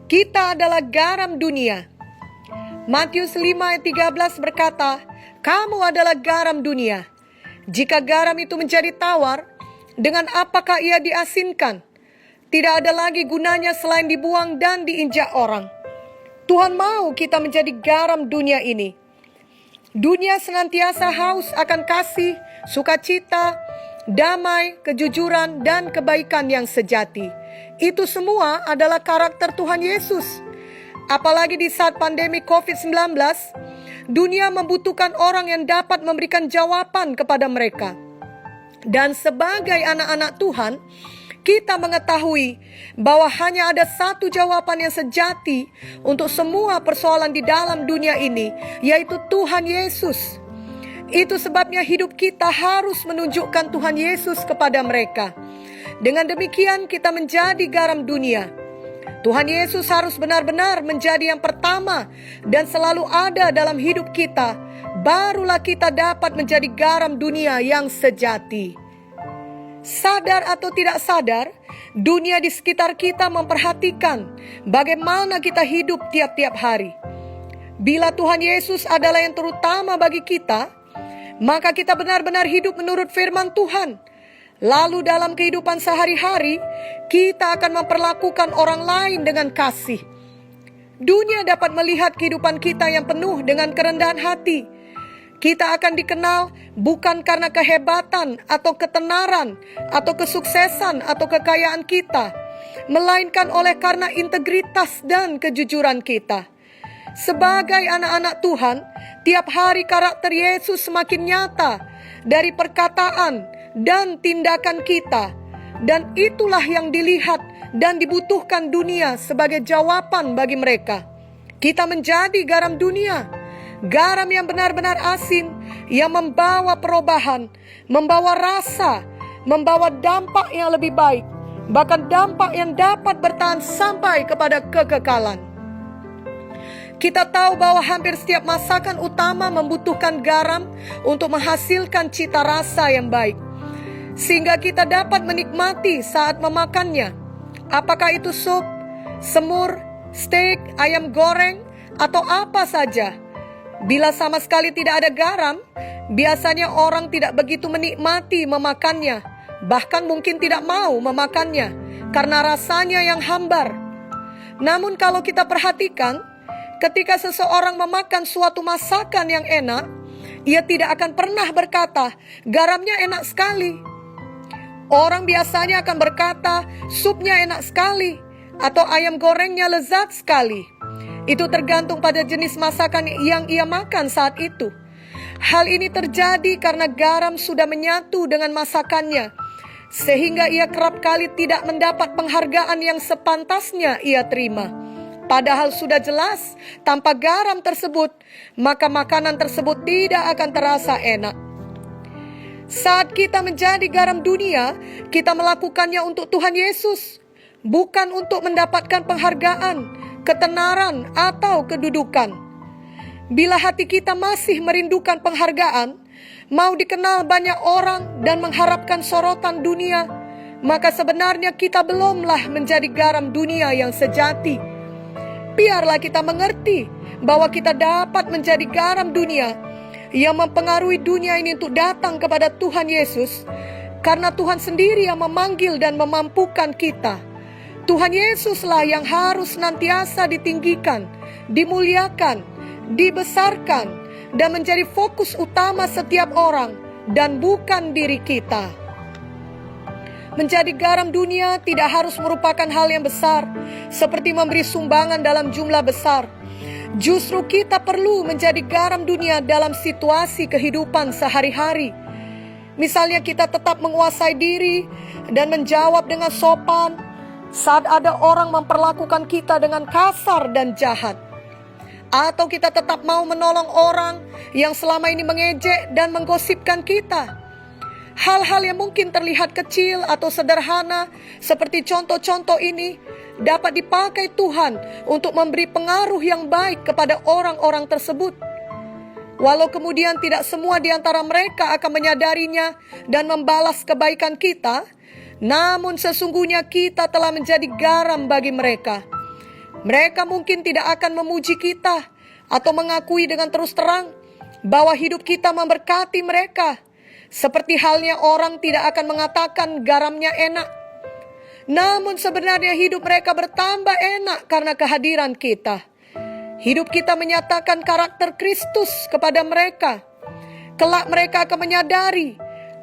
Kita adalah garam dunia. Matius 5 ayat 13 berkata, kamu adalah garam dunia. Jika garam itu menjadi tawar, dengan apakah ia diasinkan? Tidak ada lagi gunanya selain dibuang dan diinjak orang. Tuhan mau kita menjadi garam dunia ini. Dunia senantiasa haus akan kasih, sukacita, damai, kejujuran, dan kebaikan yang sejati. Itu semua adalah karakter Tuhan Yesus. Apalagi di saat pandemi COVID-19, dunia membutuhkan orang yang dapat memberikan jawaban kepada mereka. Dan sebagai anak-anak Tuhan, kita mengetahui bahwa hanya ada satu jawaban yang sejati untuk semua persoalan di dalam dunia ini, yaitu Tuhan Yesus. Itu sebabnya hidup kita harus menunjukkan Tuhan Yesus kepada mereka. Dengan demikian kita menjadi garam dunia. Tuhan Yesus harus benar-benar menjadi yang pertama dan selalu ada dalam hidup kita. Barulah kita dapat menjadi garam dunia yang sejati. Sadar atau tidak sadar, dunia di sekitar kita memperhatikan bagaimana kita hidup tiap-tiap hari. Bila Tuhan Yesus adalah yang terutama bagi kita, maka kita benar-benar hidup menurut firman Tuhan. Lalu dalam kehidupan sehari-hari, kita akan memperlakukan orang lain dengan kasih. Dunia dapat melihat kehidupan kita yang penuh dengan kerendahan hati. Kita akan dikenal bukan karena kehebatan atau ketenaran atau kesuksesan atau kekayaan kita, melainkan oleh karena integritas dan kejujuran kita. Sebagai anak-anak Tuhan, tiap hari karakter Yesus semakin nyata dari perkataan dan tindakan kita. Dan itulah yang dilihat dan dibutuhkan dunia sebagai jawaban bagi mereka. Kita menjadi garam dunia. Garam yang benar-benar asin, yang membawa perubahan, membawa rasa, membawa dampak yang lebih baik, bahkan dampak yang dapat bertahan sampai kepada kekekalan. Kita tahu bahwa hampir setiap masakan utama membutuhkan garam untuk menghasilkan cita rasa yang baik, sehingga kita dapat menikmati saat memakannya. Apakah itu sup, semur, steak, ayam goreng, atau apa saja. Bila sama sekali tidak ada garam, biasanya orang tidak begitu menikmati memakannya, bahkan mungkin tidak mau memakannya karena rasanya yang hambar. Namun kalau kita perhatikan, ketika seseorang memakan suatu masakan yang enak, ia tidak akan pernah berkata, garamnya enak sekali. Orang biasanya akan berkata, supnya enak sekali, atau ayam gorengnya lezat sekali. Itu tergantung pada jenis masakan yang ia makan saat itu. Hal ini terjadi karena garam sudah menyatu dengan masakannya, sehingga ia kerap kali tidak mendapat penghargaan yang sepantasnya ia terima. Padahal sudah jelas, tanpa garam tersebut, maka makanan tersebut tidak akan terasa enak. Saat kita menjadi garam dunia, kita melakukannya untuk Tuhan Yesus, bukan untuk mendapatkan penghargaan, ketenaran, atau kedudukan. Bila hati kita masih merindukan penghargaan, mau dikenal banyak orang dan mengharapkan sorotan dunia, maka sebenarnya kita belumlah menjadi garam dunia yang sejati. Biarlah kita mengerti bahwa kita dapat menjadi garam dunia yang mempengaruhi dunia ini untuk datang kepada Tuhan Yesus, karena Tuhan sendiri yang memanggil dan memampukan kita. Tuhan Yesuslah yang harus senantiasa ditinggikan, dimuliakan, dibesarkan, dan menjadi fokus utama setiap orang, dan bukan diri kita. Menjadi garam dunia tidak harus merupakan hal yang besar, seperti memberi sumbangan dalam jumlah besar. Justru kita perlu menjadi garam dunia dalam situasi kehidupan sehari-hari. Misalnya kita tetap menguasai diri dan menjawab dengan sopan saat ada orang memperlakukan kita dengan kasar dan jahat. Atau kita tetap mau menolong orang yang selama ini mengejek dan menggosipkan kita. Hal-hal yang mungkin terlihat kecil atau sederhana seperti contoh-contoh ini dapat dipakai Tuhan untuk memberi pengaruh yang baik kepada orang-orang tersebut. Walau kemudian tidak semua di antara mereka akan menyadarinya dan membalas kebaikan kita, namun sesungguhnya kita telah menjadi garam bagi mereka. Mereka mungkin tidak akan memuji kita atau mengakui dengan terus terang bahwa hidup kita memberkati mereka. Seperti halnya orang tidak akan mengatakan garamnya enak. Namun sebenarnya hidup mereka bertambah enak karena kehadiran kita. Hidup kita menyatakan karakter Kristus kepada mereka. Kelak mereka akan menyadari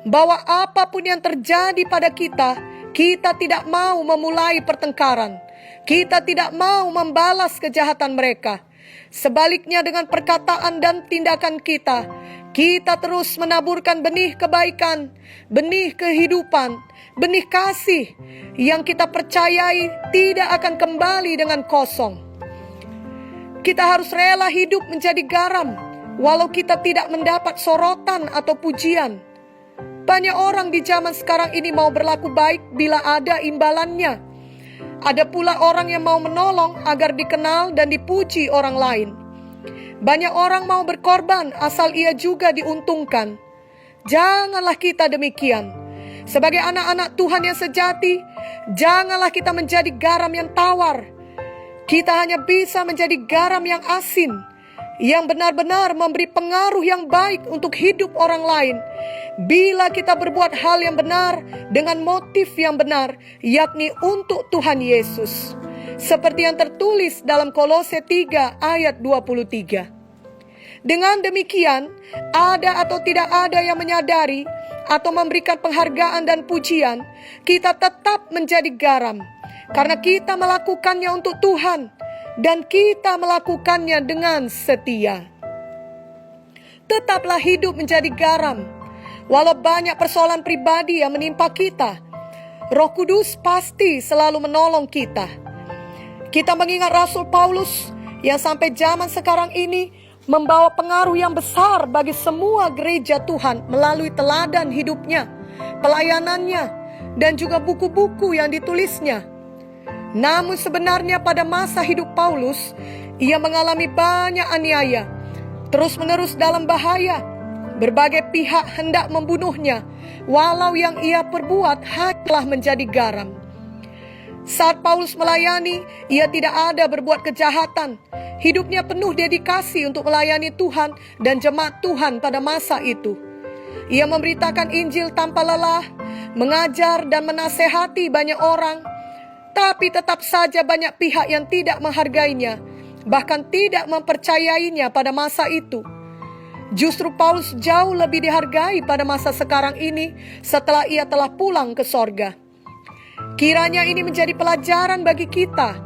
bahwa apapun yang terjadi pada kita, kita tidak mau memulai pertengkaran. Kita tidak mau membalas kejahatan mereka. Sebaliknya dengan perkataan dan tindakan kita terus menaburkan benih kebaikan, benih kehidupan, benih kasih yang kita percayai tidak akan kembali dengan kosong. Kita harus rela hidup menjadi garam, walau kita tidak mendapat sorotan atau pujian. Banyak orang di zaman sekarang ini mau berlaku baik bila ada imbalannya. Ada pula orang yang mau menolong agar dikenal dan dipuji orang lain. Banyak orang mau berkorban asal ia juga diuntungkan. Janganlah kita demikian. Sebagai anak-anak Tuhan yang sejati, janganlah kita menjadi garam yang tawar. Kita hanya bisa menjadi garam yang asin, yang benar-benar memberi pengaruh yang baik untuk hidup orang lain. Bila kita berbuat hal yang benar dengan motif yang benar, yakni untuk Tuhan Yesus. Seperti yang tertulis dalam Kolose 3 ayat 23. Dengan demikian, ada atau tidak ada yang menyadari atau memberikan penghargaan dan pujian, kita tetap menjadi garam. Karena kita melakukannya untuk Tuhan dan kita melakukannya dengan setia. Tetaplah hidup menjadi garam. Walau banyak persoalan pribadi yang menimpa kita, Roh Kudus pasti selalu menolong kita. Kita mengingat Rasul Paulus yang sampai zaman sekarang ini membawa pengaruh yang besar bagi semua gereja Tuhan melalui teladan hidupnya, pelayanannya, dan juga buku-buku yang ditulisnya. Namun sebenarnya pada masa hidup Paulus, ia mengalami banyak aniaya, terus-menerus dalam bahaya. Berbagai pihak hendak membunuhnya, walau yang ia perbuat hanyalah menjadi garam. Saat Paulus melayani, ia tidak ada berbuat kejahatan. Hidupnya penuh dedikasi untuk melayani Tuhan dan jemaat Tuhan pada masa itu. Ia memberitakan Injil tanpa lelah, mengajar dan menasehati banyak orang. Tapi tetap saja banyak pihak yang tidak menghargainya, bahkan tidak mempercayainya pada masa itu. Justru Paulus jauh lebih dihargai pada masa sekarang ini setelah ia telah pulang ke sorga. Kiranya ini menjadi pelajaran bagi kita,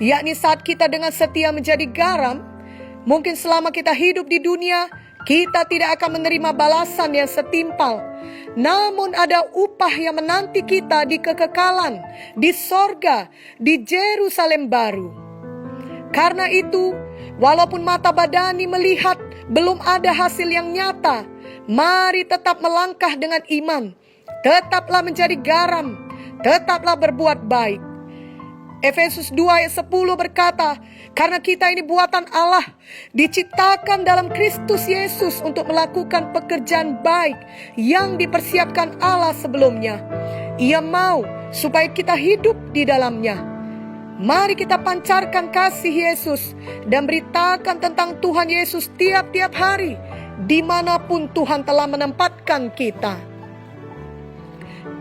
yakni saat kita dengan setia menjadi garam, mungkin selama kita hidup di dunia, kita tidak akan menerima balasan yang setimpal. Namun ada upah yang menanti kita di kekekalan, di sorga, di Yerusalem baru. Karena itu, walaupun mata badani melihat belum ada hasil yang nyata, mari tetap melangkah dengan iman. Tetaplah menjadi garam, tetaplah berbuat baik. Efesus 2 ayat 10 berkata, karena kita ini buatan Allah, diciptakan dalam Kristus Yesus untuk melakukan pekerjaan baik yang dipersiapkan Allah sebelumnya. Ia mau supaya kita hidup di dalamnya. Mari kita pancarkan kasih Yesus dan beritakan tentang Tuhan Yesus tiap-tiap hari, dimanapun Tuhan telah menempatkan kita.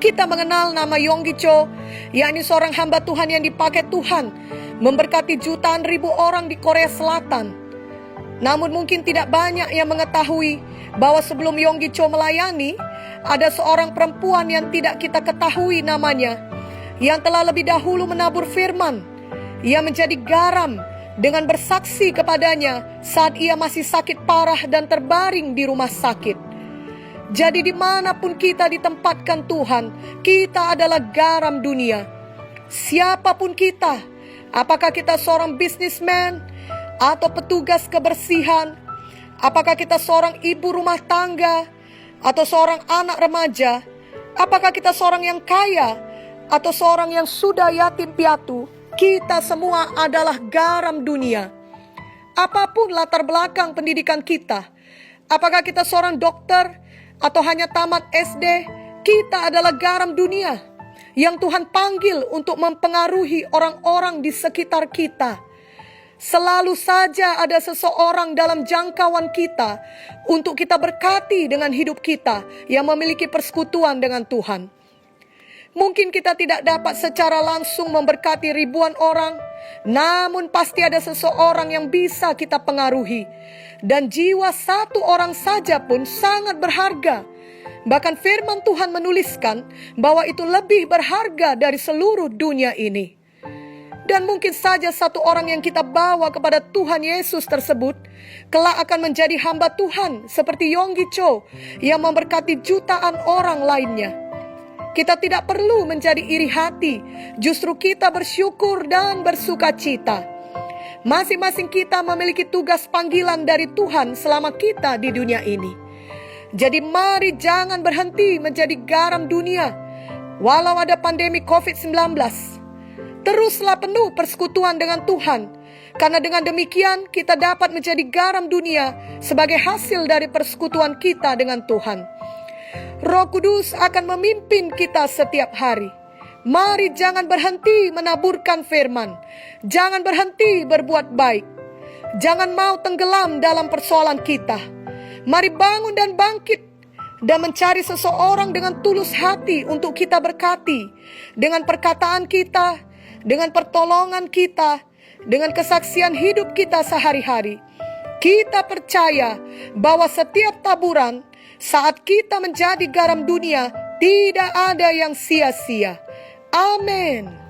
Kita mengenal nama Yonggi Cho, yakni seorang hamba Tuhan yang dipakai Tuhan memberkati jutaan ribu orang di Korea Selatan. Namun mungkin tidak banyak yang mengetahui bahwa sebelum Yonggi Cho melayani, ada seorang perempuan yang tidak kita ketahui namanya, yang telah lebih dahulu menabur firman. Ia menjadi garam dengan bersaksi kepadanya saat ia masih sakit parah dan terbaring di rumah sakit. Jadi dimanapun kita ditempatkan Tuhan, kita adalah garam dunia. Siapapun kita, apakah kita seorang businessman atau petugas kebersihan, apakah kita seorang ibu rumah tangga atau seorang anak remaja, apakah kita seorang yang kaya atau seorang yang sudah yatim piatu, kita semua adalah garam dunia. Apapun latar belakang pendidikan kita, apakah kita seorang dokter atau hanya tamat SD, kita adalah garam dunia yang Tuhan panggil untuk mempengaruhi orang-orang di sekitar kita. Selalu saja ada seseorang dalam jangkauan kita untuk kita berkati dengan hidup kita yang memiliki persekutuan dengan Tuhan. Mungkin kita tidak dapat secara langsung memberkati ribuan orang, namun pasti ada seseorang yang bisa kita pengaruhi. Dan jiwa satu orang saja pun sangat berharga. Bahkan firman Tuhan menuliskan bahwa itu lebih berharga dari seluruh dunia ini. Dan mungkin saja satu orang yang kita bawa kepada Tuhan Yesus tersebut kelak akan menjadi hamba Tuhan seperti Yonggi Cho yang memberkati jutaan orang lainnya. Kita tidak perlu menjadi iri hati, justru kita bersyukur dan bersuka cita. Masing-masing kita memiliki tugas panggilan dari Tuhan selama kita di dunia ini. Jadi mari jangan berhenti menjadi garam dunia, walau ada pandemi COVID-19. Teruslah penuh persekutuan dengan Tuhan, karena dengan demikian kita dapat menjadi garam dunia sebagai hasil dari persekutuan kita dengan Tuhan. Roh Kudus akan memimpin kita setiap hari. Mari jangan berhenti menaburkan firman. Jangan berhenti berbuat baik. Jangan mau tenggelam dalam persoalan kita. Mari bangun dan bangkit dan mencari seseorang dengan tulus hati untuk kita berkati. Dengan perkataan kita, dengan pertolongan kita, dengan kesaksian hidup kita sehari-hari. Kita percaya bahwa setiap taburan saat kita menjadi garam dunia, tidak ada yang sia-sia. Amin.